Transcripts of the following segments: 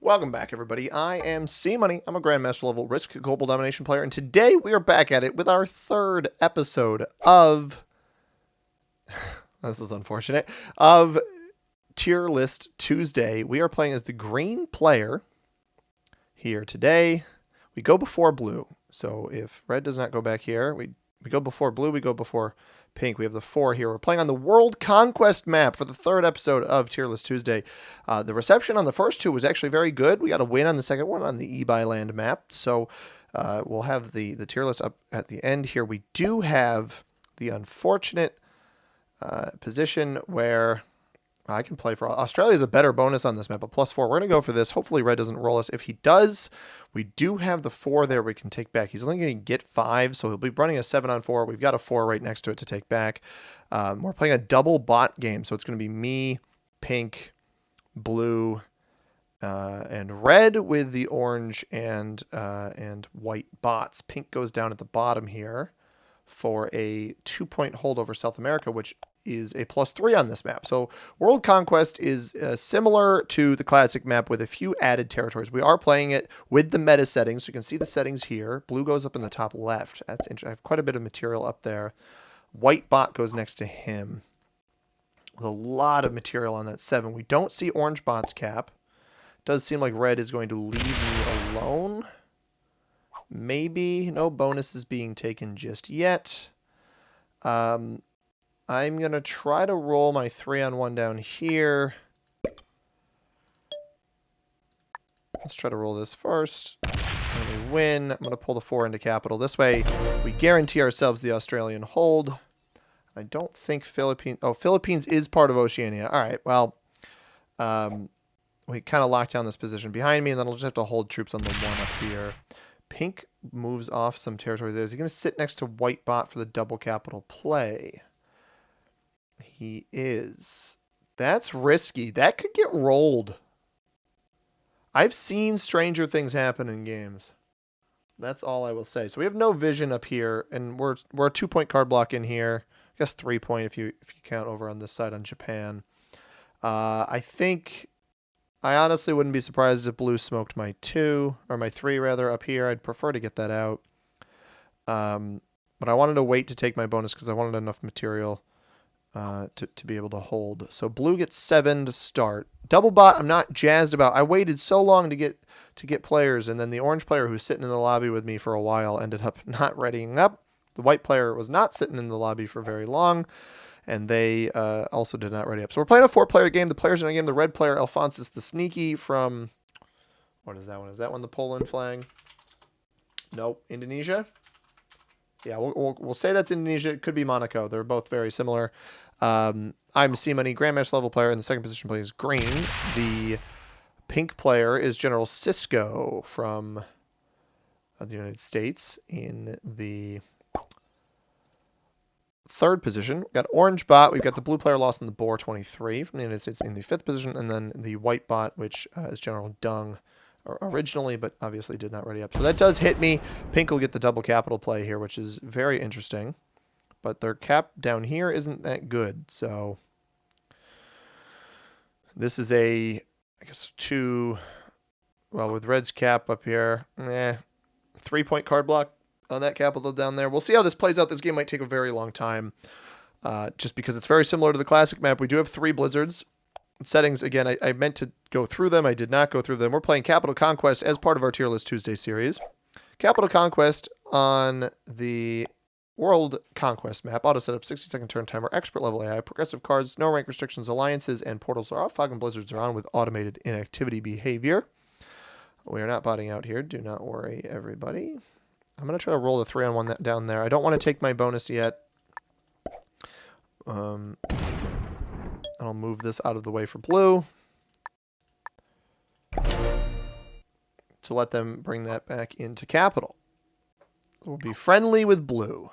Welcome back, everybody. I am C Money. I'm a Grandmaster level Risk Global Domination player, and today we are back at it with our third episode of this is unfortunate of Tier List Tuesday. We are playing as the green player here today. We go before blue, so if red does not go back here, we go before blue. We go before pink. We have the 4 here. We're playing on the World Conquest map for the third episode of Tier List Tuesday. The reception on the first 2 was actually very good. We got a win on the second one on the Ebyland map. So we'll have the tier list up at the end here. We do have the unfortunate position where I can play for Australia is a better bonus on this map, but +4. We're going to go for this. Hopefully red doesn't roll us. If he does, we do have the 4 there we can take back. He's only going to get 5, so he'll be running a 7-on-4. We've got a 4 right next to it to take back. We're playing a double bot game, so it's going to be me, pink, blue, and red with the orange and white bots. Pink goes down at the bottom here for a 2-point hold over South America, which is a +3 on this map. So World Conquest is similar to the classic map with a few added territories. We are playing it with the meta settings. So you can see the settings here. Blue goes up in the top left. That's interesting. I have quite a bit of material up there. White bot goes next to him with a lot of material on that 7. We don't see orange bot's cap. It does seem like red is going to leave me alone. Maybe no bonus is being taken just yet. I'm going to try to roll my 3-on-1 down here. Let's try to roll this first. And we win. I'm going to pull the 4 into capital. This way, we guarantee ourselves the Australian hold. I don't think Philippines... Oh, Philippines is part of Oceania. All right, well, we kind of locked down this position behind me, and then I'll just have to hold troops on the 1 up here. Pink moves off some territory there. Is he going to sit next to white bot for the double capital play? He is. That's risky. That could get rolled. I've seen stranger things happen in games. That's all I will say. So we have no vision up here, and we're a 2-point card block in here. I guess 3-point if you count over on this side on Japan. I honestly wouldn't be surprised if blue smoked my 2 or my 3 rather up here. I'd prefer to get that out. But I wanted to wait to take my bonus because I wanted enough material to be able to hold. So blue gets 7 to start. Double bot I'm not jazzed about. I waited so long to get players, and then the orange player who's sitting in the lobby with me for a while ended up not readying up. The white player was not sitting in the lobby for very long, and they also did not ready up. So we're playing a 4-player game. The players in the game, the red player, Alphonsus the Sneaky from... What is that one? Is that one the Poland flag? Nope. Indonesia? Yeah, we'll say that's Indonesia. It could be Monaco. They're both very similar. I'm C Money, Grandmaster level player, and the second position player is green. The pink player is General Cisco from the United States in the 3rd position. We've got orange bot. We've got the blue player lost in the Boer 23 from the United States in the 5th position, and then the white bot, which is General Dung originally, but obviously did not ready up. So that does hit me. Pink will get the double capital play here, which is very interesting. But their cap down here isn't that good. So this is I guess 2, well, with red's cap up here, 3-point card block on that capital down there. We'll see how this plays out. This game might take a very long time just because it's very similar to the classic map. We do have 3 blizzards. Settings, again, I meant to go through them. I did not go through them. We're playing Capital Conquest as part of our Tier List Tuesday series. Capital Conquest on the World Conquest map. Auto setup, 60-second turn timer, expert level AI, progressive cards, no rank restrictions, alliances, and portals are off. Fog and blizzards are on with automated inactivity behavior. We are not botting out here. Do not worry, everybody. I'm going to try to roll the 3-on-1 down there. I don't want to take my bonus yet. I'll move this out of the way for blue to let them bring that back into capital. We'll be friendly with blue.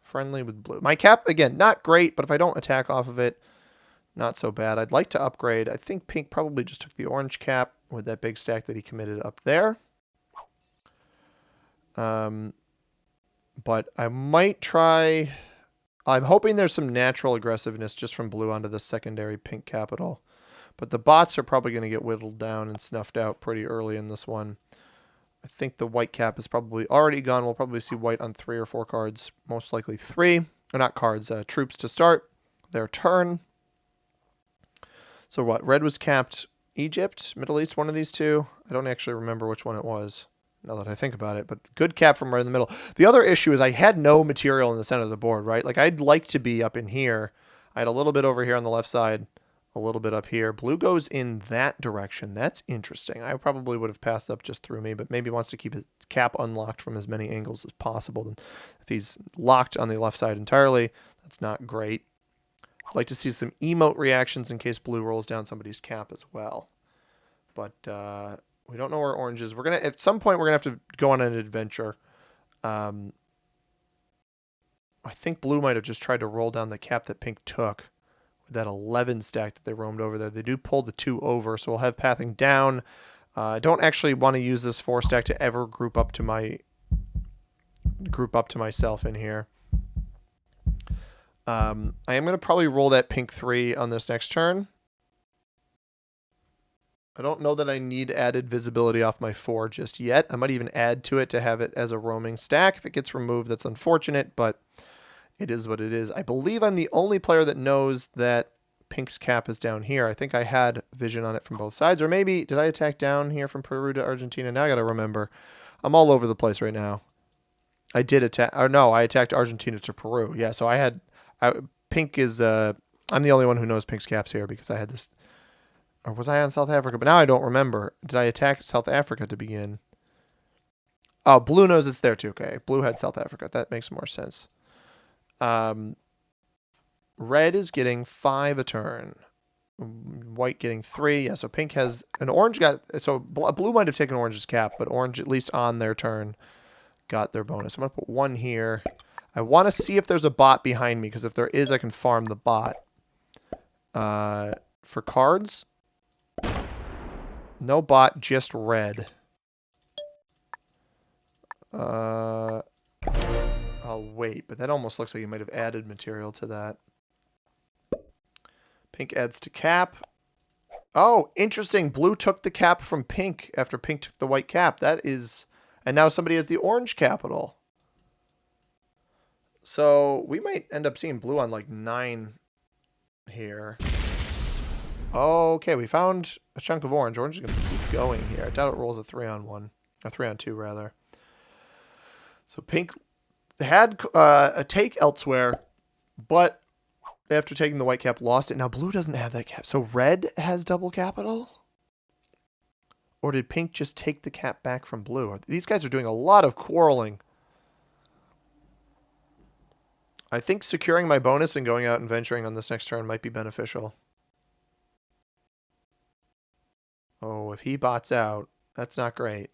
Friendly with blue. My cap, again, not great, but if I don't attack off of it, not so bad. I'd like to upgrade. I think pink probably just took the orange cap with that big stack that he committed up there. But I might try... I'm hoping there's some natural aggressiveness just from blue onto the secondary pink capital. But the bots are probably going to get whittled down and snuffed out pretty early in this one. I think the white cap is probably already gone. We'll probably see white on 3 or 4 cards. Most likely 3. Or not cards, troops to start their turn. So what? Red was capped Egypt, Middle East, one of these two. I don't actually remember which one it was, now that I think about it. But good cap from right in the middle. The other issue is I had no material in the center of the board, right? Like, I'd like to be up in here. I had a little bit over here on the left side, a little bit up here. Blue goes in that direction. That's interesting. I probably would have passed up just through me, but maybe wants to keep his cap unlocked from as many angles as possible. And if he's locked on the left side entirely, that's not great. I'd like to see some emote reactions in case blue rolls down somebody's cap as well. But we don't know where orange is. We're gonna, at some point, we're gonna have to go on an adventure. I think blue might have just tried to roll down the cap that pink took with that 11 stack that they roamed over there. They do pull the 2 over, so we'll have pathing down. I don't actually want to use this 4 stack to ever group up to myself in here. I am going to probably roll that pink 3 on this next turn. I don't know that I need added visibility off my 4 just yet. I might even add to it to have it as a roaming stack. If it gets removed, that's unfortunate, but it is what it is. I believe I'm the only player that knows that pink's cap is down here. I think I had vision on it from both sides. Or maybe, did I attack down here from Peru to Argentina? Now I got to remember. I'm all over the place right now. I did attack, or no, I attacked Argentina to Peru. Yeah, so pink is, I'm the only one who knows pink's caps here because I had this, or was I on South Africa? But now I don't remember. Did I attack South Africa to begin? Oh, blue knows it's there too. Okay, blue had South Africa. That makes more sense. Red is getting 5 a turn. White getting 3. Yeah, so pink has an orange so blue might have taken orange's cap, but orange, at least on their turn, got their bonus. I'm going to put 1 here. I want to see if there's a bot behind me, because if there is, I can farm the bot. For cards, no bot, just red. I'll wait, but that almost looks like you might have added material to that. Pink adds to cap. Oh, interesting. Blue took the cap from pink after pink took the white cap. That is... And now somebody has the orange capital. So we might end up seeing blue on like 9 here. Okay, we found a chunk of orange. Orange is going to keep going here. I doubt it rolls a 3-on-1. Or 3-on-2, rather. So pink had a take elsewhere, but after taking the white cap, lost it. Now blue doesn't have that cap. So red has double capital? Or did pink just take the cap back from blue? These guys are doing a lot of quarreling. I think securing my bonus and going out and venturing on this next turn might be beneficial. Oh, if he bots out, that's not great.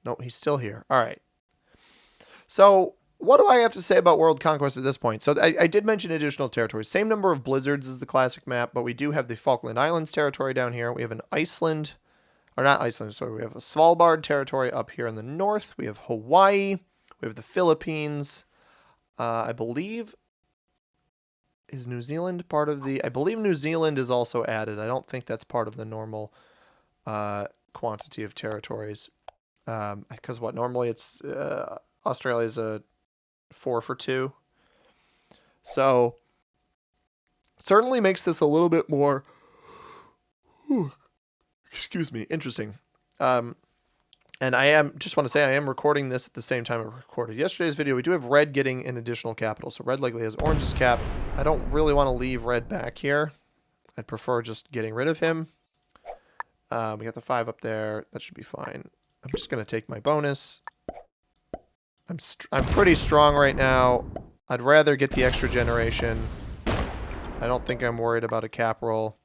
No, he's still here. All right. So what do I have to say about World Conquest at this point? So I did mention additional territories. Same number of blizzards as the classic map, but we do have the Falkland Islands territory down here. We have an Iceland, or not Iceland, sorry. We have a Svalbard territory up here in the north. We have Hawaii. We have the Philippines. I believe, is New Zealand part of the... I believe New Zealand is also added. I don't think that's part of the normal quantity of territories. Because what, normally it's... Australia's a 4 for 2. So certainly makes this a little bit more, excuse me, interesting. And just want to say I am recording this at the same time I recorded yesterday's video. We do have red getting an additional capital. So red likely has orange's cap. I don't really want to leave red back here. I'd prefer just getting rid of him. We got the 5 up there. That should be fine. I'm just going to take my bonus. I'm pretty strong right now. I'd rather get the extra generation. I don't think I'm worried about a cap roll.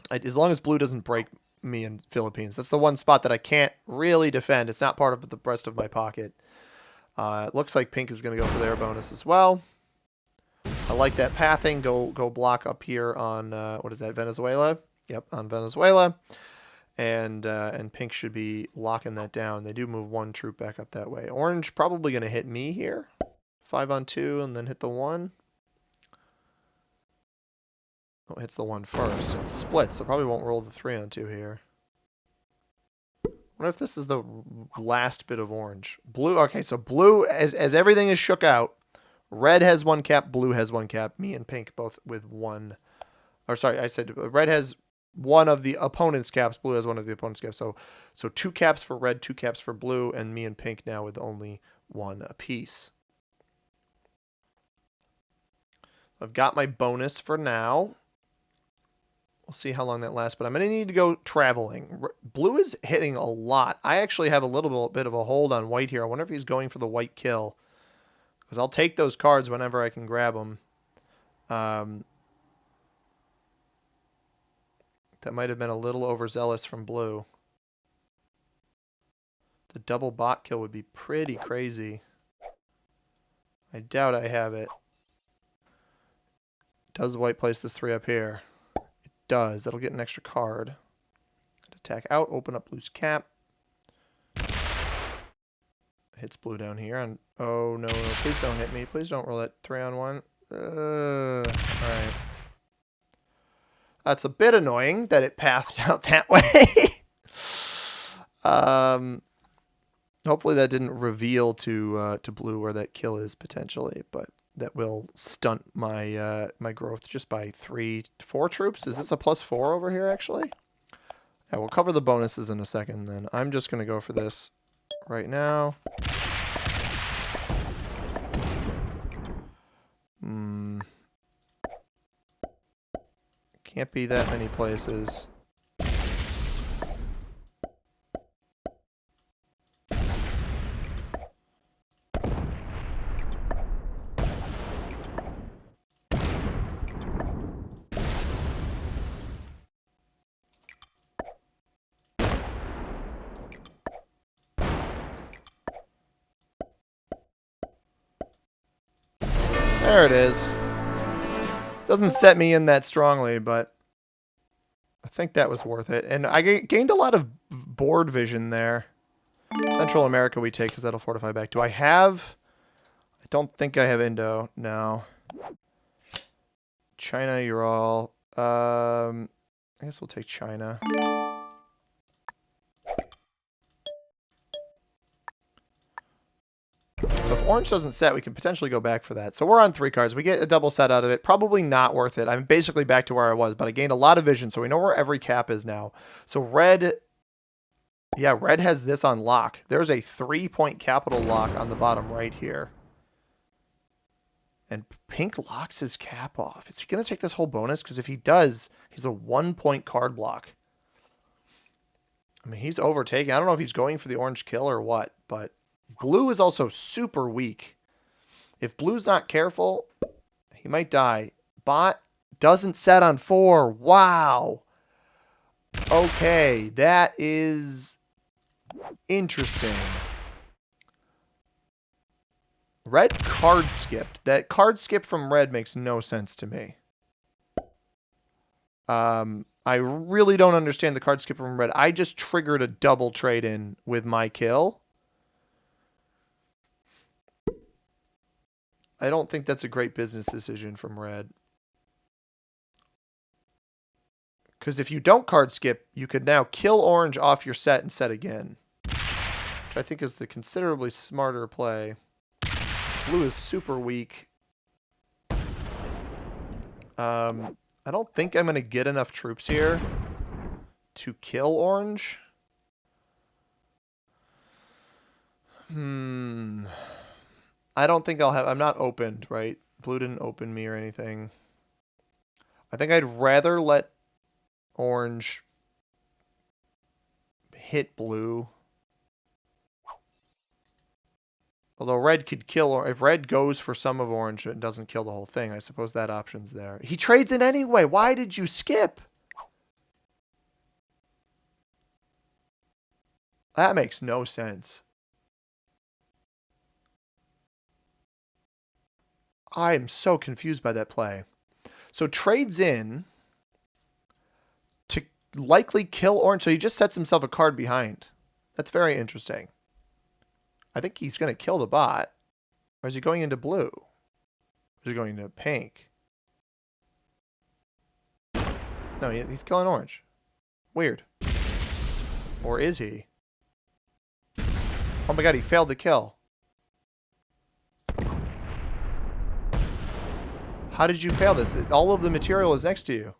As long as blue doesn't break me in Philippines. That's the one spot that I can't really defend. It's not part of the rest of my pocket. It looks like pink is going to go for their bonus as well. I like that pathing. Go block up here on, what is that, Venezuela? Yep, on Venezuela. And pink should be locking that down. They do move 1 troop back up that way. Orange probably going to hit me here. 5-on-2 and then hit the 1. Oh, it hits the 1 first. It splits, so probably won't roll the 3 on 2 here. What if this is the last bit of orange? Blue, okay, so blue, as everything is shook out, red has 1 cap, blue has 1 cap, me and pink both with 1. Or sorry, I said red has 1 of the opponent's caps, blue has 1 of the opponent's caps. So 2 caps for red, 2 caps for blue, and me and pink now with only 1 apiece. I've got my bonus for now. We'll see how long that lasts, but I'm going to need to go traveling. Blue is hitting a lot. I actually have a little bit of a hold on white here. I wonder if he's going for the white kill, because I'll take those cards whenever I can grab them. That might have been a little overzealous from blue. The double bot kill would be pretty crazy. I doubt I have it. Does white place this 3 up here? Does. That'll get an extra card. Attack out, open up blue's cap. Hits blue down here. And oh no, please don't hit me. Please don't roll that 3 on 1. Alright. That's a bit annoying that it pathed out that way. Hopefully that didn't reveal to blue where that kill is potentially, but that will stunt my my growth just by 4 troops. Is this a +4 over here, actually? Yeah, we'll cover the bonuses in a second, then. I'm just going to go for this right now. Can't be that many places. There it is. Doesn't set me in that strongly, but I think that was worth it. And I gained a lot of board vision there. Central America we take because that'll fortify back. Do I have... I don't think I have Indo. No. China, you're all... I guess we'll take China. So if orange doesn't set, we can potentially go back for that. So we're on 3 cards. We get a double set out of it. Probably not worth it. I'm basically back to where I was, but I gained a lot of vision, so we know where every cap is now. So red... Yeah, red has this on lock. There's a 3-point capital lock on the bottom right here. And pink locks his cap off. Is he going to take this whole bonus? Because if he does, he's a 1-point card block. I mean, he's overtaking. I don't know if he's going for the orange kill or what, but blue is also super weak. If blue's not careful, he might die. Bot doesn't set on 4. Wow. Okay, that is interesting. Red card skipped. That card skip from red makes no sense to me. I really don't understand the card skip from red. I just triggered a double trade in with my kill. I don't think that's a great business decision from red. Because if you don't card skip, you could now kill orange off your set and set again. Which I think is the considerably smarter play. Blue is super weak. I don't think I'm going to get enough troops here to kill orange. I don't think I'll have... I'm not opened, right? Blue didn't open me or anything. I think I'd rather let orange hit blue. Although red could kill, or if red goes for some of orange, it doesn't kill the whole thing. I suppose that option's there. He trades in anyway. Why did you skip? That makes no sense. I am so confused by that play. So trades in to likely kill orange. So he just sets himself a card behind. That's very interesting. I think he's going to kill the bot. Or is he going into blue? Or is he going into pink? No, he's killing orange. Weird. Or is he? Oh my god, he failed the kill. How did you fail this? All of the material is next to you.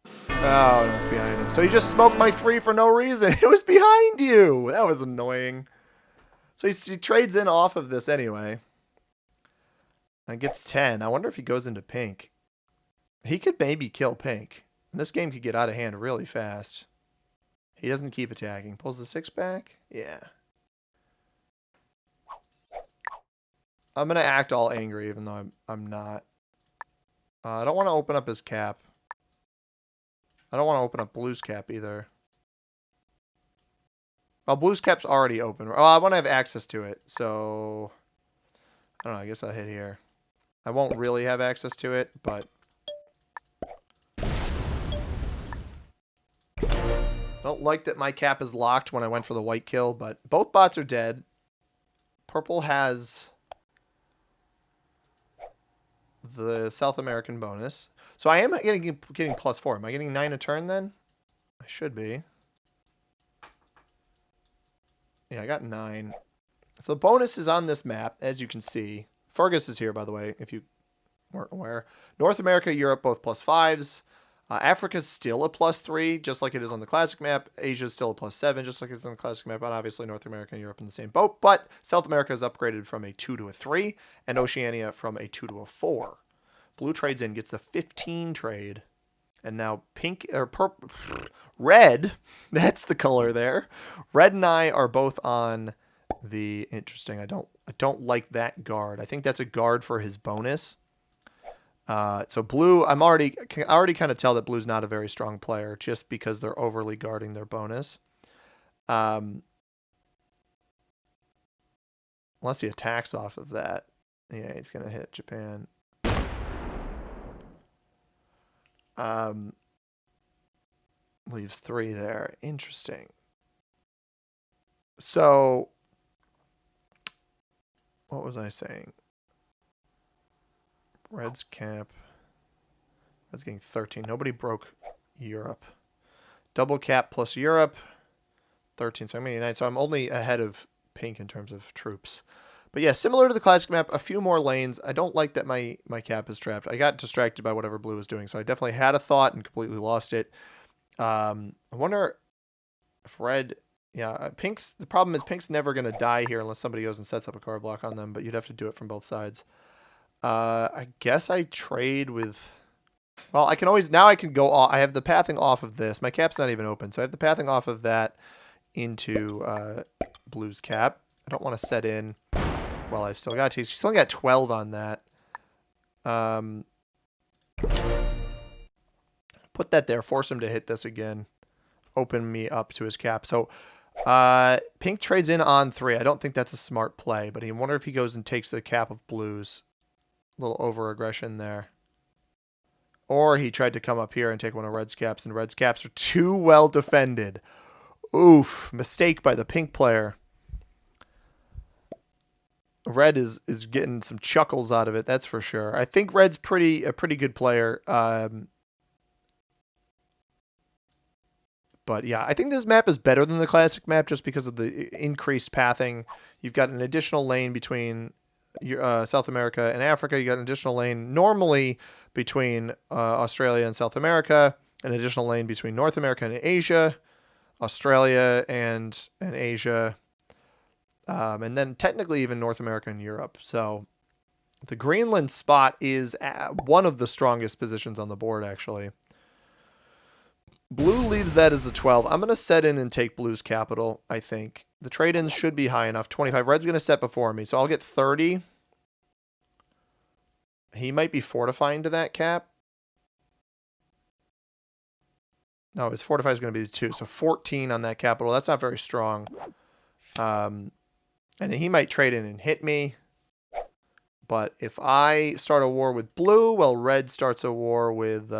Oh, no, it's behind him. So he just smoked my 3 for no reason. It was behind you. That was annoying. So he trades in off of this anyway. And gets 10. I wonder if he goes into pink. He could maybe kill pink. And this game could get out of hand really fast. He doesn't keep attacking. Pulls the 6 back. Yeah. I'm going to act all angry even though I'm not. I don't want to open up his cap. I don't want to open up Blue's cap either. Well, Blue's cap's already open. Oh, I want to have access to it. So, I don't know. I guess I'll hit here. I won't really have access to it, but I don't like that my cap is locked when I went for the white kill, but both bots are dead. Purple has the South American bonus. So I am getting +4. Am I getting 9 a turn then? I should be. Yeah, I got 9. So the bonus is on this map, as you can see. Fergus is here, by the way, if you weren't aware. North America, Europe, both +5s. Africa's still a +3, just like it is on the classic map. Asia's still a +7, just like it's on the classic map. And obviously, North America and Europe in the same boat. But South America is upgraded from a 2 to a 3, and Oceania from a 2 to a 4. Blue trades in, gets the 15 trade. And now pink, or purple, red, that's the color there. Red and I are both on the, interesting, I don't like that guard. I think that's a guard for his bonus. So blue, I already kind of tell that blue's not a very strong player just because they're overly guarding their bonus. Unless he attacks off of that. Yeah, he's going to hit Japan. Leaves 3 there. Interesting. So, what was I saying? Red's cap. Red's getting 13. Nobody broke Europe. Double cap plus Europe. 13. So I'm getting 9. So I'm only ahead of pink in terms of troops. But yeah, similar to the classic map, a few more lanes. I don't like that my cap is trapped. I got distracted by whatever blue was doing, so I definitely had a thought and completely lost it. I wonder if red... Yeah, pink's... The problem is pink's never going to die here unless somebody goes and sets up a card block on them, but you'd have to do it from both sides. I guess I trade with... Well, I can always... Now I can go off... I have the pathing off of this. My cap's not even open, so I have the pathing off of that into blue's cap. I don't want to set in... Well, I've still got to. She's only got 12 on that. Put that there. Force him to hit this again. Open me up to his cap. So, pink trades in on 3. I don't think that's a smart play, but I wonder if he goes and takes the cap of blues. A little over-aggression there. Or he tried to come up here and take one of red's caps, and red's caps are too well defended. Oof. Mistake by the pink player. Red is getting some chuckles out of it, that's for sure. I think red's a pretty good player. But yeah, I think this map is better than the classic map just because of the increased pathing. You've got an additional lane between South America and Africa. You got an additional lane normally between Australia and South America. An additional lane between North America and Asia. Australia and Asia. And then technically even North America and Europe. So the Greenland spot is one of the strongest positions on the board, actually. Blue leaves that as the 12. I'm going to set in and take blue's capital, I think. The trade-ins should be high enough. 25. Red's going to set before me, so I'll get 30. He might be fortifying to that cap. No, his fortify is going to be the 2. So 14 on that capital. That's not very strong. And he might trade in and hit me. But if I start a war with blue, well, red starts a war with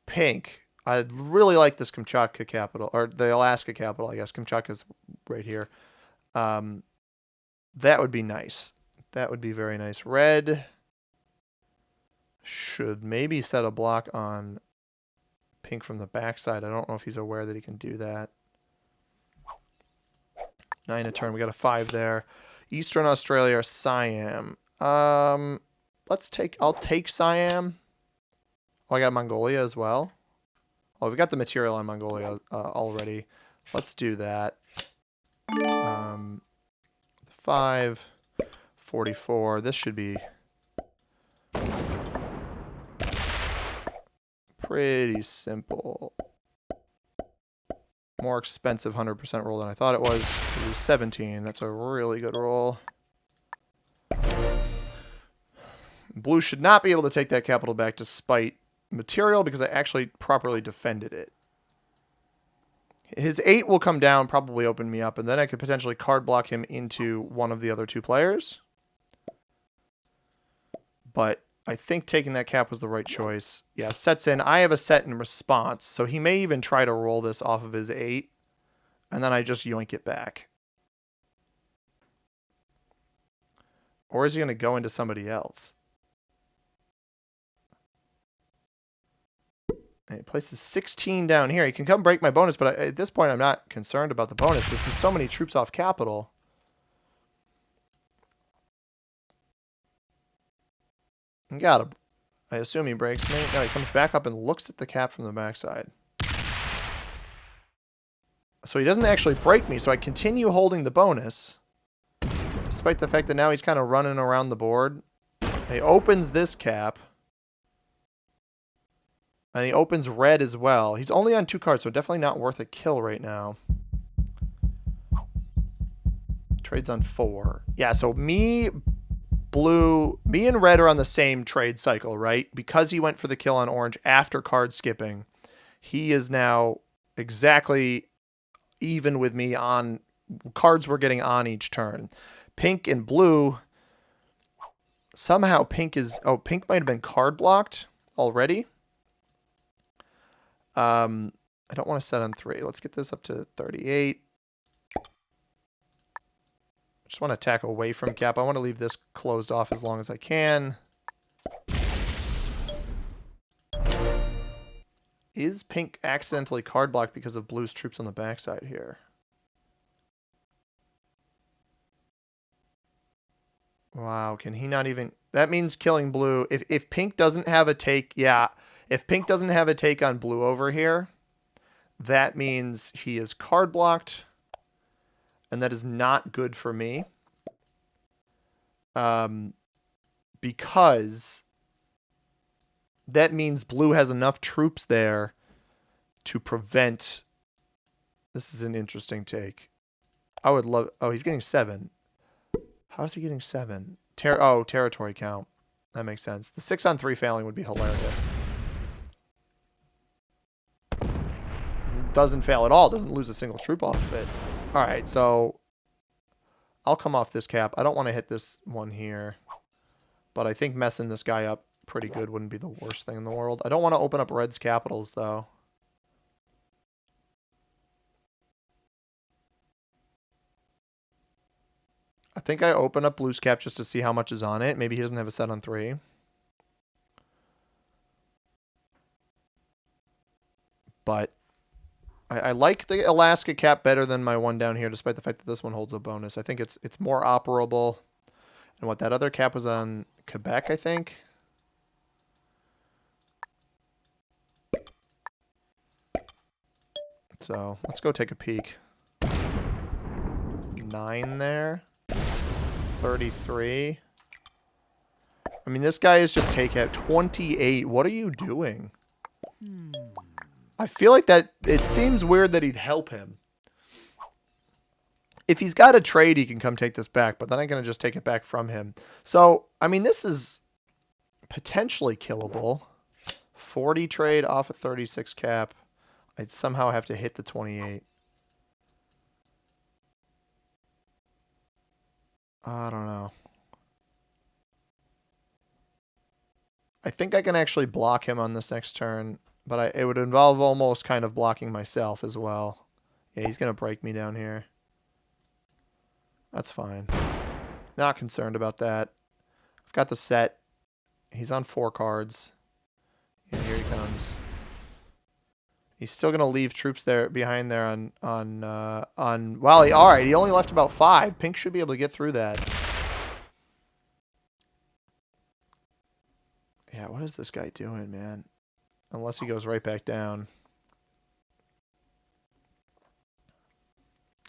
pink. I really like this Kamchatka capital, or the Alaska capital, I guess. Kamchatka's right here. That would be nice. That would be very nice. Red should maybe set a block on pink from the backside. I don't know if he's aware that he can do that. 9 a turn. We got a 5 there. Eastern Australia, Siam. I'll take Siam. Oh, I got Mongolia as well. Oh, we got the material on Mongolia already. Let's do that. 5, 44. This should be pretty simple. More expensive 100% roll than I thought it was. It was 17. That's a really good roll. Blue should not be able to take that capital back despite material because I actually properly defended it. His 8 will come down, probably open me up, and then I could potentially card block him into one of the other 2 players. But I think taking that cap was the right choice. Yeah, sets in. I have a set in response, so he may even try to roll this off of his 8, and then I just yoink it back. Or is he going to go into somebody else? And he places 16 down here. He can come break my bonus, but at this point I'm not concerned about the bonus. This is so many troops off capital. Got him. I assume he breaks me. No, he comes back up and looks at the cap from the backside. So he doesn't actually break me, so I continue holding the bonus. Despite the fact that now he's kind of running around the board. He opens this cap. And he opens red as well. He's only on 2 cards, so definitely not worth a kill right now. Trades on 4. Yeah, so me and red are on the same trade cycle, right? Because he went for the kill on orange after card skipping, he is now exactly even with me on cards we're getting on each turn. Pink and blue, somehow pink might have been card blocked already. I don't want to set on 3. Let's get this up to 38. Just want to attack away from cap. I want to leave this closed off as long as I can. Is pink accidentally card blocked because of blue's troops on the backside here? Wow, can he not even... That means killing blue. If pink doesn't have a take... Yeah, if pink doesn't have a take on blue over here, that means he is card blocked. And that is not good for me. Because that means blue has enough troops there to prevent... This is an interesting take. I would love... Oh, he's getting 7. How is he getting 7? Territory count. That makes sense. The 6 on 3 failing would be hilarious. Doesn't fail at all. Doesn't lose a single troop off of it. Alright, so... I'll come off this cap. I don't want to hit this one here. But I think messing this guy up pretty good wouldn't be the worst thing in the world. I don't want to open up red's capitals, though. I think I open up blue's cap just to see how much is on it. Maybe he doesn't have a set on 3. But I like the Alaska cap better than my one down here, despite the fact that this one holds a bonus. I think it's more operable. And what, that other cap was on Quebec, I think? So let's go take a peek. 9 there. 33. I mean, this guy is just take at 28. What are you doing? I feel like that it seems weird that he'd help him. If he's got a trade, he can come take this back, but then I'm going to just take it back from him. So, I mean, this is potentially killable. 40 trade off a 36 cap. I'd somehow have to hit the 28. I don't know. I think I can actually block him on this next turn, but it would involve almost kind of blocking myself as well. Yeah, he's going to break me down here. That's fine. Not concerned about that. I've got the set. He's on 4 cards. Yeah, here he comes. He's still gonna leave troops there behind there on. Well, all right. He only left about 5. Pink should be able to get through that. Yeah, what is this guy doing, man? Unless he goes right back down.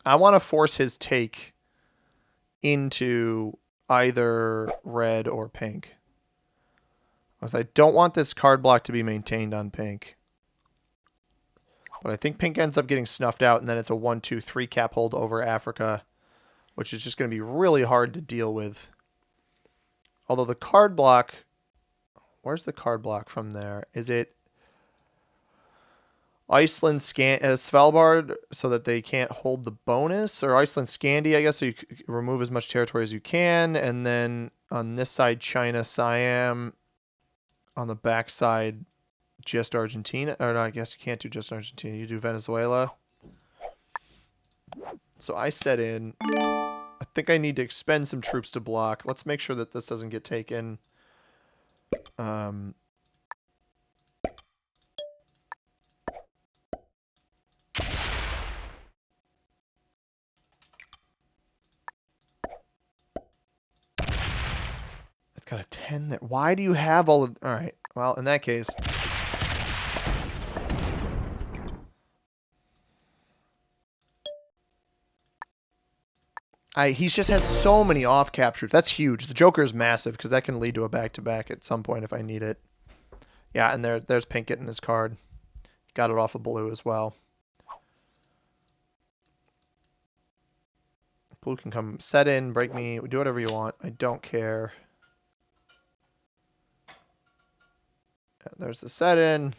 I want to force his take into either red or pink. Because I don't want this card block to be maintained on pink. But I think pink ends up getting snuffed out, and then it's a 1-2-3 cap hold over Africa, which is just going to be really hard to deal with. Although the card block... Where's the card block from there? Is it Iceland, Svalbard, so that they can't hold the bonus? Or Iceland, Scandi, I guess, so you remove as much territory as you can. And then on this side, China, Siam. On the back side, just Argentina. Or no, I guess you can't do just Argentina. You do Venezuela. So I set in. I think I need to expend some troops to block. Let's make sure that this doesn't get taken. It's got a 10 there. Why do you have all of... All right. Well, in that case... He just has so many off captures. That's huge. The Joker is massive because that can lead to a back-to-back at some point if I need it. Yeah, and there's pink getting his card. Got it off of blue as well. Blue can come set in, break me, do whatever you want. I don't care. Yeah, there's the set in.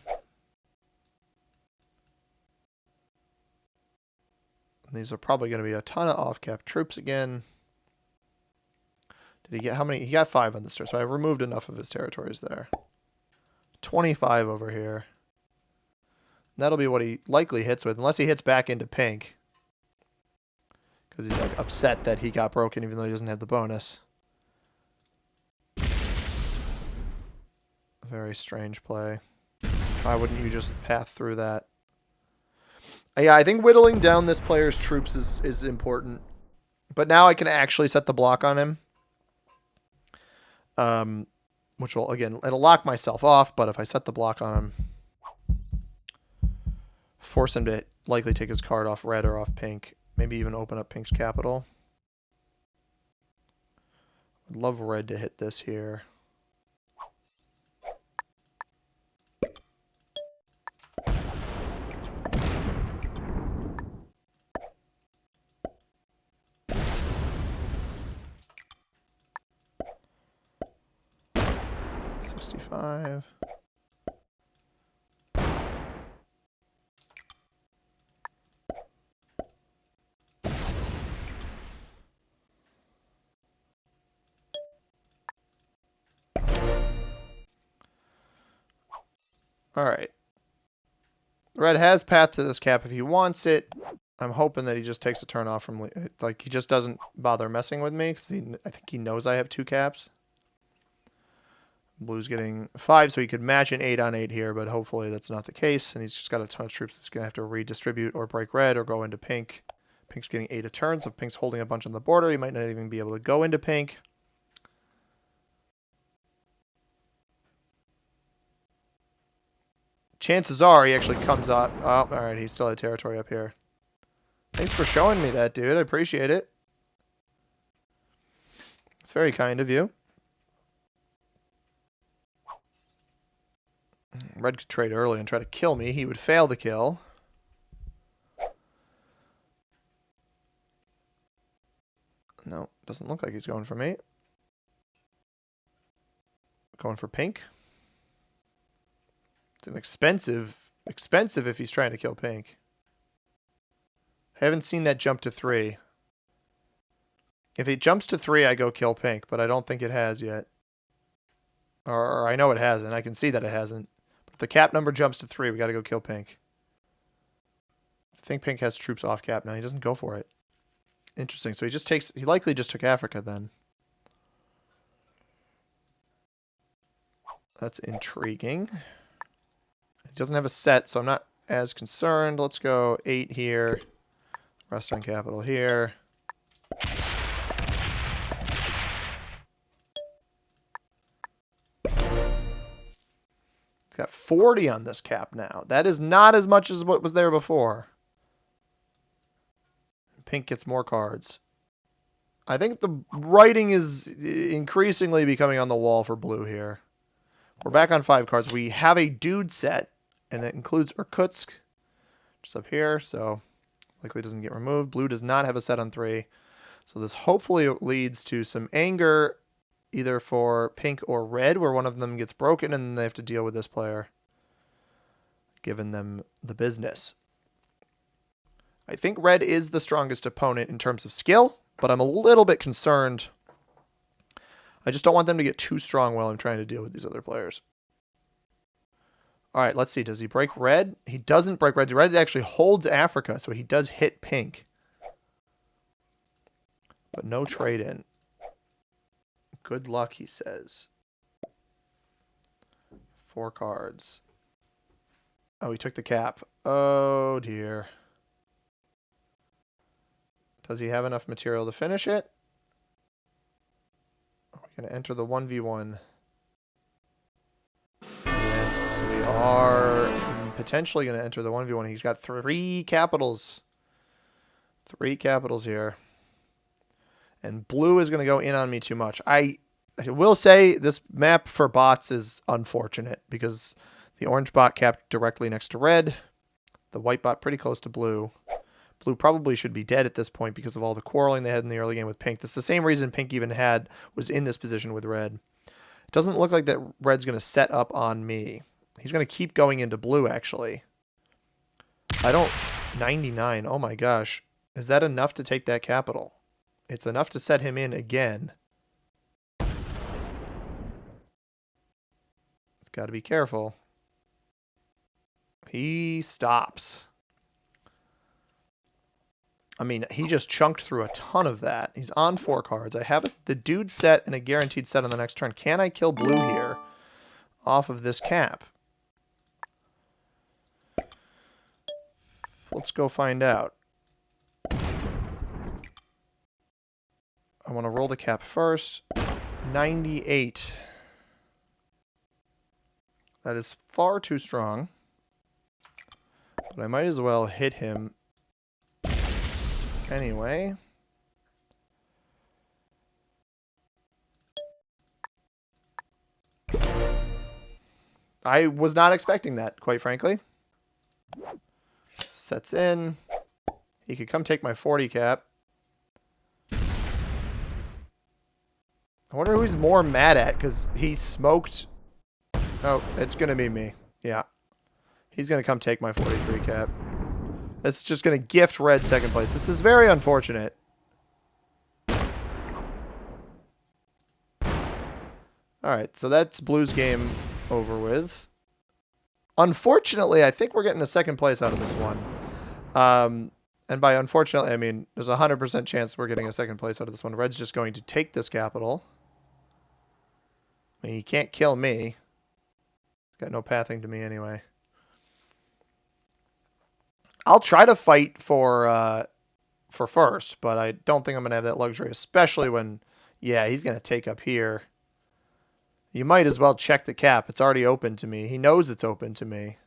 These are probably going to be a ton of off-cap troops again. Did he get how many? He got 5 on this turn, so I removed enough of his territories there. 25 over here. And that'll be what he likely hits with, unless he hits back into pink. Because he's like upset that he got broken even though he doesn't have the bonus. Very strange play. Why wouldn't you just path through that? Yeah, I think whittling down this player's troops is important. But now I can actually set the block on him. Which will, again, it'll lock myself off, but if I set the block on him, force him to likely take his card off red or off pink. Maybe even open up pink's capital. I'd love red to hit this here. $65. All right. Red has path to this cap if he wants it. I'm hoping that he just takes a turn off from, like, he just doesn't bother messing with me because I think he knows I have 2 caps. Blue's getting 5, so he could match an 8 on 8 here, but hopefully that's not the case. And he's just got a ton of troops that's going to have to redistribute or break red or go into pink. Pink's getting 8 a turn, so if Pink's holding a bunch on the border, he might not even be able to go into pink. Chances are he actually comes up. Oh, all right, he's still had territory up here. Thanks for showing me that, dude. I appreciate it. It's very kind of you. Red could trade early and try to kill me. He would fail the kill. No, doesn't look like he's going for me. Going for pink. It's an expensive if he's trying to kill pink. Haven't seen that jump to 3. If it jumps to 3, I go kill pink, but I don't think it has yet. Or I know it hasn't. I can see that it hasn't. But if the cap number jumps to 3, we got to go kill pink. I think pink has troops off cap now. He doesn't go for it. Interesting. So he likely just took Africa then. That's intriguing. He doesn't have a set, so I'm not as concerned. Let's go 8 here. Rest on capital here. He's got 40 on this cap now. That is not as much as what was there before. Pink gets more cards. I think the writing is increasingly becoming on the wall for blue here. We're back on 5 cards. We have a dude set, and it includes Irkutsk, just up here, so likely doesn't get removed. Blue does not have a set on 3. So this hopefully leads to some anger, either for pink or red, where one of them gets broken and they have to deal with this player, giving them the business. I think red is the strongest opponent in terms of skill, but I'm a little bit concerned. I just don't want them to get too strong while I'm trying to deal with these other players. All right, let's see. Does he break red? He doesn't break red. Red actually holds Africa, so he does hit pink. But no trade in. Good luck, he says. 4 cards. Oh, he took the cap. Oh, dear. Does he have enough material to finish it? Are we going to enter the 1v1? Yes, we are potentially going to enter the 1v1. He's got 3 capitals. 3 capitals here. And blue is going to go in on me too much. I will say this map for bots is unfortunate because the orange bot capped directly next to red. The white bot pretty close to blue. Blue probably should be dead at this point because of all the quarreling they had in the early game with pink. That's the same reason pink even was in this position with red. It doesn't look like that red's going to set up on me. He's going to keep going into blue, actually. 99. Oh my gosh. Is that enough to take that capital? It's enough to set him in again. It's got to be careful. He stops. I mean, he just chunked through a ton of that. He's on 4 cards. I have the dude set and a guaranteed set on the next turn. Can I kill blue here off of this cap? Let's go find out. I want to roll the cap first. 98. That is far too strong. But I might as well hit him anyway. I was not expecting that, quite frankly. Sets in. He could come take my 40 cap. I wonder who he's more mad at, because he smoked. Oh, it's going to be me. Yeah. He's going to come take my 43 cap. This is just going to gift red second place. This is very unfortunate. Alright, so that's blue's game over with. Unfortunately, I think we're getting a second place out of this one. And by unfortunately, I mean there's a 100% chance we're getting a second place out of this one. Red's just going to take this capital. I mean, he can't kill me. He's got no pathing to me anyway. I'll try to fight for first, but I don't think I'm going to have that luxury, especially when, yeah, he's going to take up here. You might as well check the cap. It's already open to me. He knows it's open to me.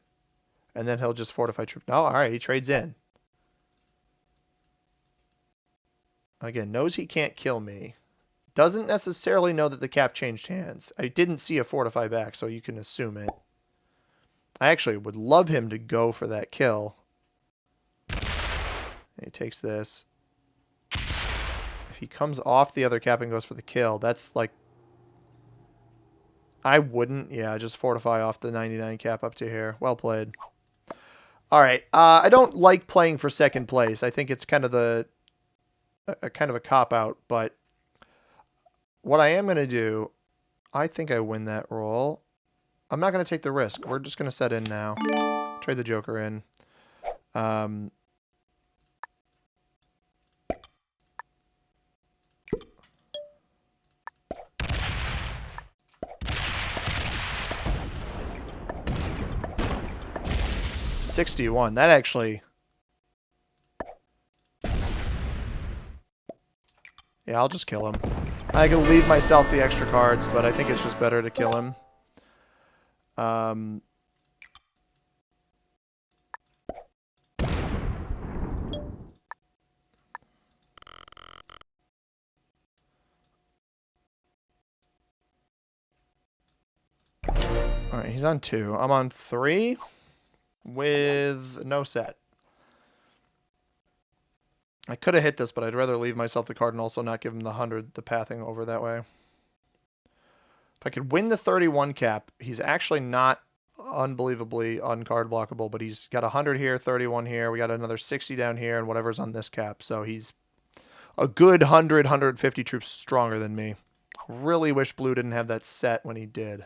And then he'll just fortify troop. No, all right, he trades in. Again, knows he can't kill me. Doesn't necessarily know that the cap changed hands. I didn't see a fortify back, so you can assume it. I actually would love him to go for that kill. He takes this. If he comes off the other cap and goes for the kill, that's like... I wouldn't. Yeah, just fortify off the 99 cap up to here. Well played. All right. I don't like playing for second place. I think it's kind of a cop-out, but what I am going to do, I think I win that roll. I'm not going to take the risk. We're just going to set in now. Trade the Joker in. 61. That actually... Yeah, I'll just kill him. I can leave myself the extra cards, but I think it's just better to kill him. Alright, he's on 2. I'm on 3 with no set. I could have hit this, but I'd rather leave myself the card and also not give him the 100, the pathing over that way. If I could win the 31 cap, he's actually not unbelievably uncard blockable, but he's got 100 here, 31 here. We got another 60 down here, and whatever's on this cap. So he's a good 100, 150 troops stronger than me. Really wish Blue didn't have that set when he did.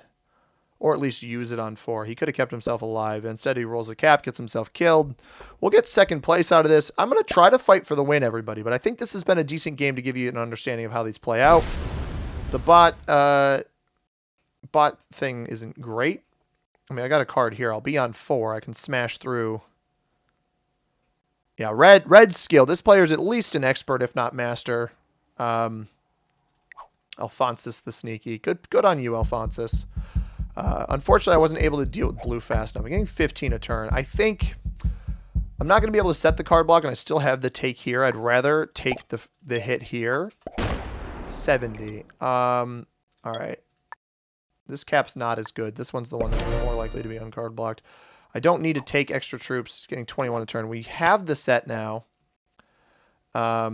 Or at least use it on 4. He could have kept himself alive. Instead, he rolls a cap, gets himself killed. We'll get second place out of this. I'm going to try to fight for the win, everybody. But I think this has been a decent game to give you an understanding of how these play out. The bot thing isn't great. I mean, I got a card here. I'll be on 4. I can smash through. Yeah, red's skill. This player's at least an expert, if not master. Alphonsus the sneaky. Good on you, Alphonsus. Unfortunately, I wasn't able to deal with blue fast enough. I'm getting 15 a turn. I think I'm not going to be able to set the card block, and I still have the take here. I'd rather take the hit here. 70. All right. This cap's not as good. This one's the one that's more likely to be uncard blocked. I don't need to take extra troops. Getting 21 a turn. We have the set now. I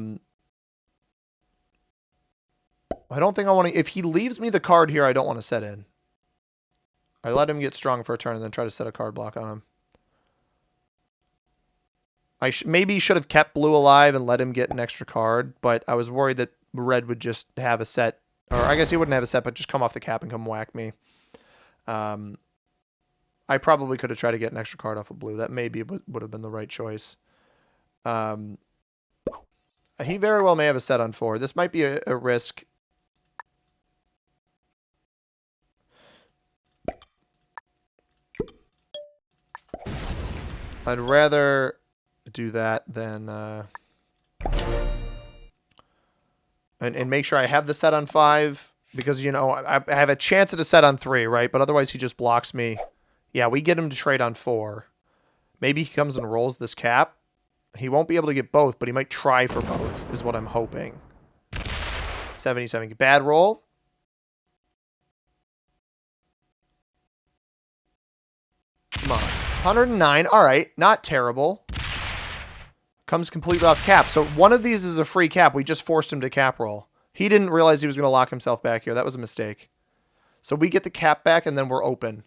don't think I want to... If he leaves me the card here, I don't want to set in. I let him get strong for a turn and then try to set a card block on him. I maybe should have kept blue alive and let him get an extra card, but I was worried that red would just have a set. Or I guess he wouldn't have a set, but just come off the cap and come whack me. I probably could have tried to get an extra card off of blue. That maybe would have been the right choice. He very well may have a set on 4. This might be a risk. I'd rather do that than... And make sure I have the set on 5. Because, you know, I have a chance at a set on 3, right? But otherwise he just blocks me. Yeah, we get him to trade on 4. Maybe he comes and rolls this cap. He won't be able to get both, but he might try for both, is what I'm hoping. 77. Bad roll. Come on. 109. All right. Not terrible. Comes completely off cap. So one of these is a free cap. We just forced him to cap roll. He didn't realize he was going to lock himself back here. That was a mistake. So we get the cap back, and then we're open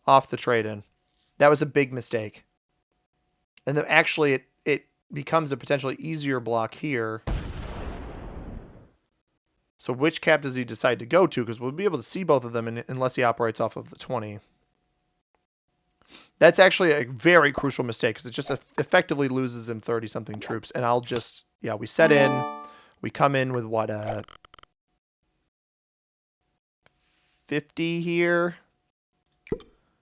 off the trade-in. That was a big mistake. And then actually it becomes a potentially easier block here. So which cap does he decide to go to? Because we'll be able to see both of them unless he operates off of the 20. That's actually a very crucial mistake because it just effectively loses him 30-something troops. And I'll just, yeah, we set in. We come in with what, 50 here.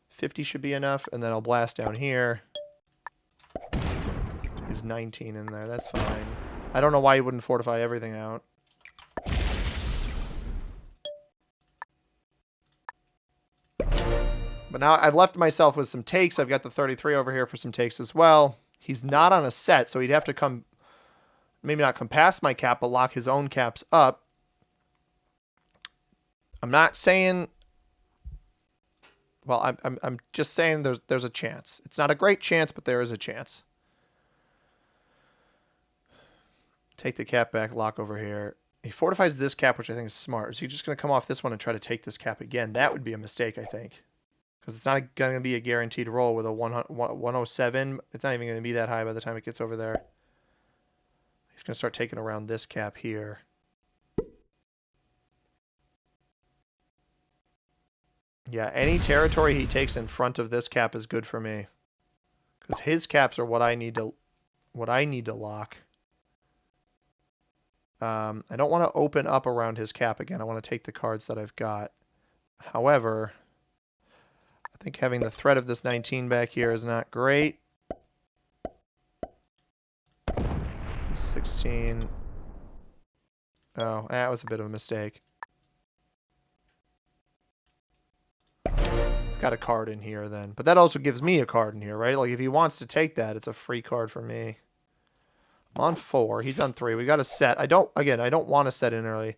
50 should be enough. And then I'll blast down here. There's 19 in there. That's fine. I don't know why he wouldn't fortify everything out. But now I've left myself with some takes. I've got the 33 over here for some takes as well. He's not on a set, so he'd have to come, maybe not come past my cap, but lock his own caps up. I'm not saying, well, I'm just saying there's a chance. It's not a great chance, but there is a chance. Take the cap back, lock over here. He fortifies this cap, which I think is smart. Is he just going to come off this one and try to take this cap again? That would be a mistake, I think. Because it's not going to be a guaranteed roll with a 107. It's not even going to be that high by the time it gets over there. He's going to start taking around this cap here. Yeah, any territory he takes in front of this cap is good for me. Because his caps are what I need to lock. I don't want to open up around his cap again. I want to take the cards that I've got. However, I think having the threat of this 19 back here is not great. 16. Oh, that was a bit of a mistake. He's got a card in here then. But that also gives me a card in here, right? Like, if he wants to take that, it's a free card for me. I'm on 4. He's on 3. We got a set. I don't want to set in early.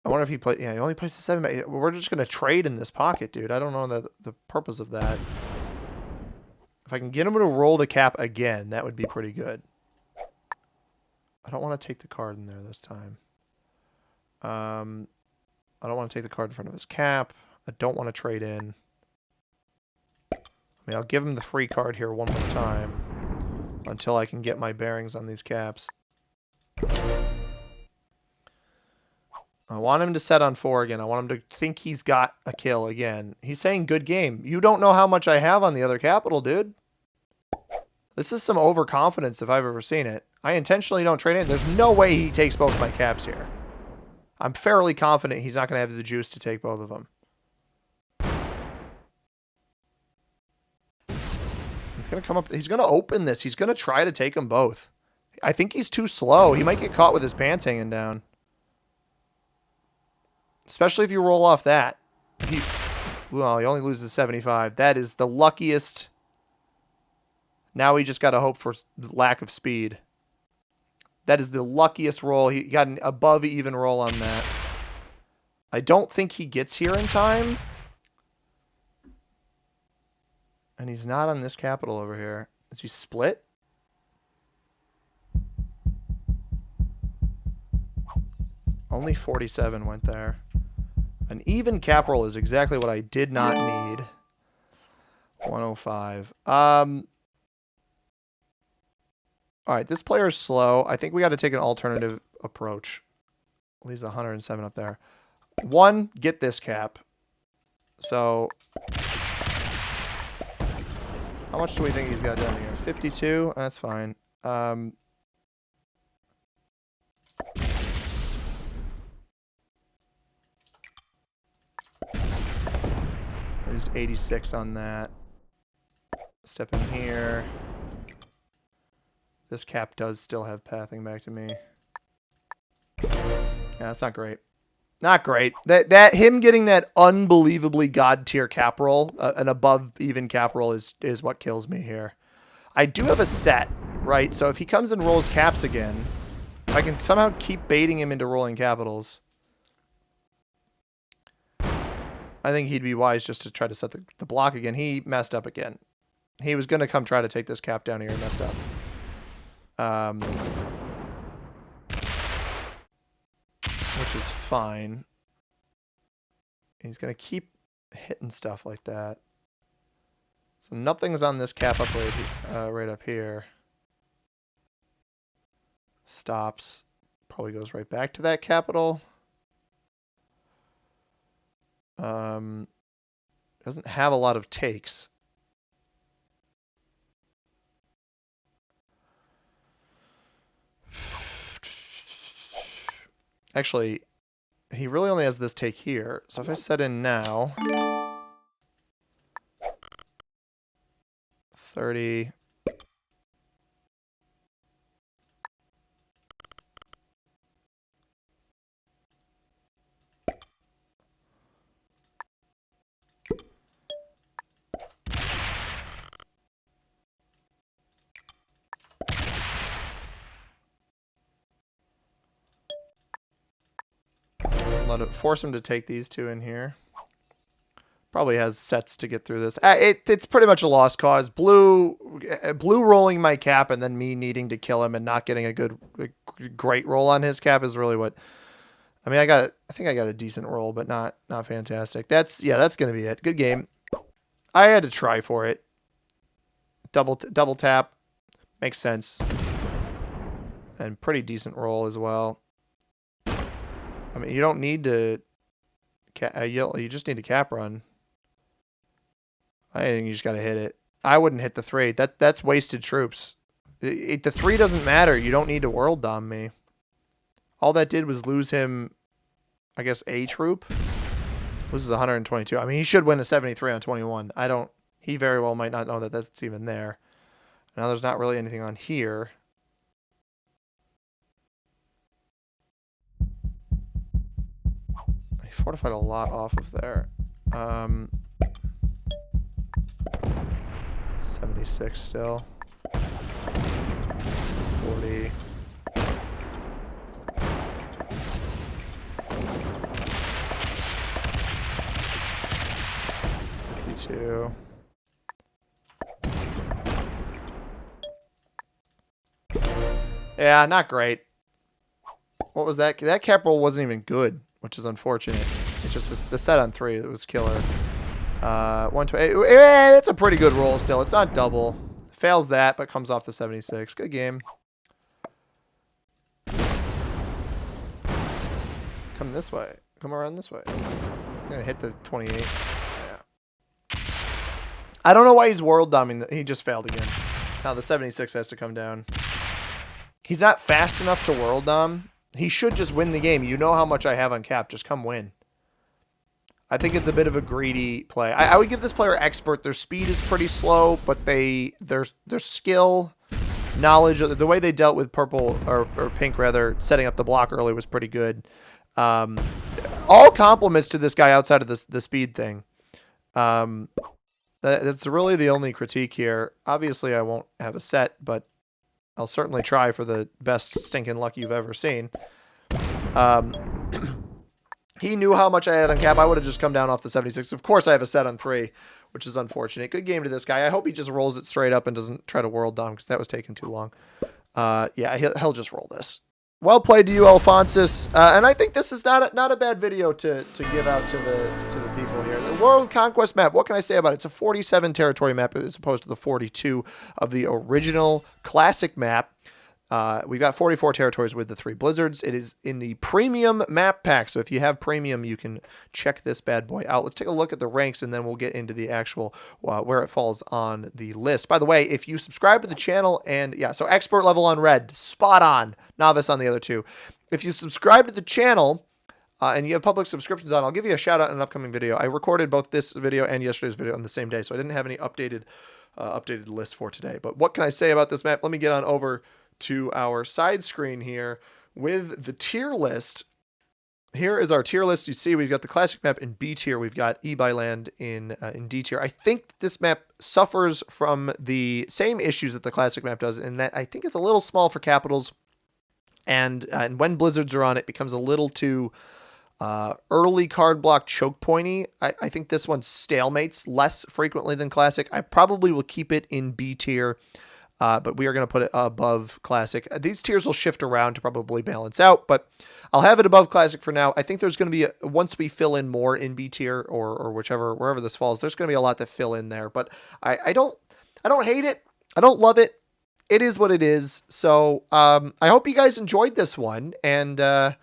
I wonder if he plays... Yeah, he only plays the 7 back. We're just going to trade in this pocket, dude. I don't know the purpose of that. If I can get him to roll the cap again, that would be pretty good. I don't want to take the card in there this time. I don't want to take the card in front of his cap. I don't want to trade in. I mean, I'll give him the free card here one more time until I can get my bearings on these caps. I want him to set on 4 again. I want him to think he's got a kill again. He's saying good game. You don't know how much I have on the other capital, dude. This is some overconfidence if I've ever seen it. I intentionally don't trade in. There's no way he takes both my caps here. I'm fairly confident he's not going to have the juice to take both of them. He's going to come up. He's going to open this. He's going to try to take them both. I think he's too slow. He might get caught with his pants hanging down. Especially if you roll off that. Well, he only loses 75. That is the luckiest. Now we just got to hope for lack of speed. That is the luckiest roll. He got an above even roll on that. I don't think he gets here in time. And he's not on this capital over here. Is he split? Only 47 went there. An even cap roll is exactly what I did not need. 105. All right, this player is slow. I think we got to take an alternative approach. Leaves 107 up there. 1, get this cap. So, how much do we think he's got down here? 52? That's fine. There's 86 on that. Step in here. This cap does still have pathing back to me. Yeah, that's not great. Not great. That him getting that unbelievably god tier cap roll, an above even cap roll is what kills me here. I do have a set, right? So if he comes and rolls caps again, I can somehow keep baiting him into rolling capitals. I think he'd be wise just to try to set the block again. He messed up again. He was going to come try to take this cap down here and messed up. Which is fine. He's going to keep hitting stuff like that. So nothing's on this cap up right up here. Stops. Probably goes right back to that capital. Doesn't have a lot of takes. Actually, he really only has this take here. So if I set in now, 30. Force him to take these two in here. Probably has sets to get through this. It's pretty much a lost cause. Blue rolling my cap and then me needing to kill him and not getting a great roll on his cap is really what. I mean, I think I got a decent roll, but not fantastic. That's gonna be it. Good game. I had to try for it. Double tap makes sense, and pretty decent roll as well. I mean, you don't need to. You just need a cap run. I think you just got to hit it. I wouldn't hit the 3. That's wasted troops. The 3 doesn't matter. You don't need to world dom me. All that did was lose him, I guess, a troop. Loses 122. I mean, he should win a 73 on 21. He very well might not know that that's even there. Now there's not really anything on here. He fortified a lot off of there. 76 still. 40. 52. Yeah, not great. What was that? That cap roll wasn't even good, which is unfortunate. It's just the set on 3 that was killer. 120. It's a pretty good roll still. It's not double. Fails that, but comes off the 76. Good game. Come this way. Come around this way. I'm gonna hit the 28. Yeah. I don't know why he's world dumbing. He just failed again. Now the 76 has to come down. He's not fast enough to world dom. He should just win the game. You know how much I have on cap. Just come win. I think it's a bit of a greedy play. I would give this player expert. Their speed is pretty slow, but their skill, knowledge, the way they dealt with purple or pink rather, setting up the block early was pretty good. All compliments to this guy outside of the speed thing. That's really the only critique here. Obviously, I won't have a set, but I'll certainly try for the best stinking luck you've ever seen. He knew how much I had on cap. I would have just come down off the 76. Of course, I have a set on 3, which is unfortunate. Good game to this guy. I hope he just rolls it straight up and doesn't try to world dom because that was taking too long. Yeah, he'll just roll this. Well played to you, Alphonsus. And I think this is not a bad video to give out to the people here. The World Conquest map, what can I say about it? It's a 47 territory map as opposed to the 42 of the original classic map. We've got 44 territories with the 3 blizzards. It is in the premium map pack. So if you have premium, you can check this bad boy out. Let's take a look at the ranks and then we'll get into the actual where it falls on the list. By the way, if you subscribe to the channel and yeah, so expert level on red, spot on, novice on the other 2. If you subscribe to the channel and you have public subscriptions on, I'll give you a shout out in an upcoming video. I recorded both this video and yesterday's video on the same day, so I didn't have any updated list for today. But what can I say about this map? Let me get on over to our side screen here with the tier list. Here is our tier list. You see we've got the classic map in B tier. We've got E-Byland in D tier. I think this map suffers from the same issues that the classic map does in that I think it's a little small for capitals. And when blizzards are on, it becomes a little too early card block choke pointy. I think this one stalemates less frequently than classic. I probably will keep it in B tier. But we are going to put it above classic. These tiers will shift around to probably balance out, but I'll have it above classic for now. I think there's going to be once we fill in more in B tier or wherever this falls, there's going to be a lot to fill in there. But I don't hate it. I don't love it. It is what it is. So I hope you guys enjoyed this one, and I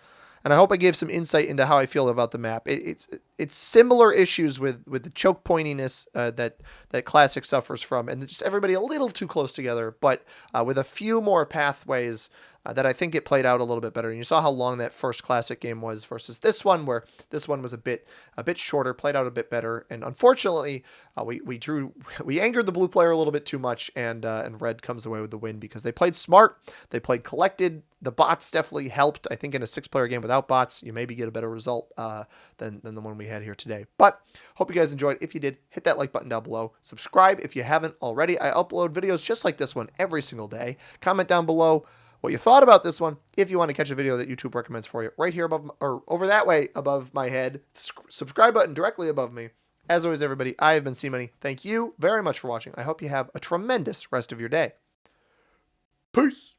hope I gave some insight into how I feel about the map. It's similar issues with the choke pointiness that classic suffers from, and just everybody a little too close together, but with a few more pathways that I think it played out a little bit better. And you saw how long that first classic game was versus this one, where this one was a bit shorter, played out a bit better. And unfortunately, we angered the blue player a little bit too much, and red comes away with the win because they played smart, they played collected. The bots definitely helped. I think in a 6-player game without bots, you maybe get a better result than the one we had here today. But hope you guys enjoyed. If you did, hit that like button down below. Subscribe if you haven't already. I upload videos just like this one every single day. Comment down below what you thought about this one. If you want to catch a video that YouTube recommends for you, right here above, or over that way above my head, subscribe button directly above me. As always, everybody, I have been C-Money. Thank you very much for watching. I hope you have a tremendous rest of your day. Peace.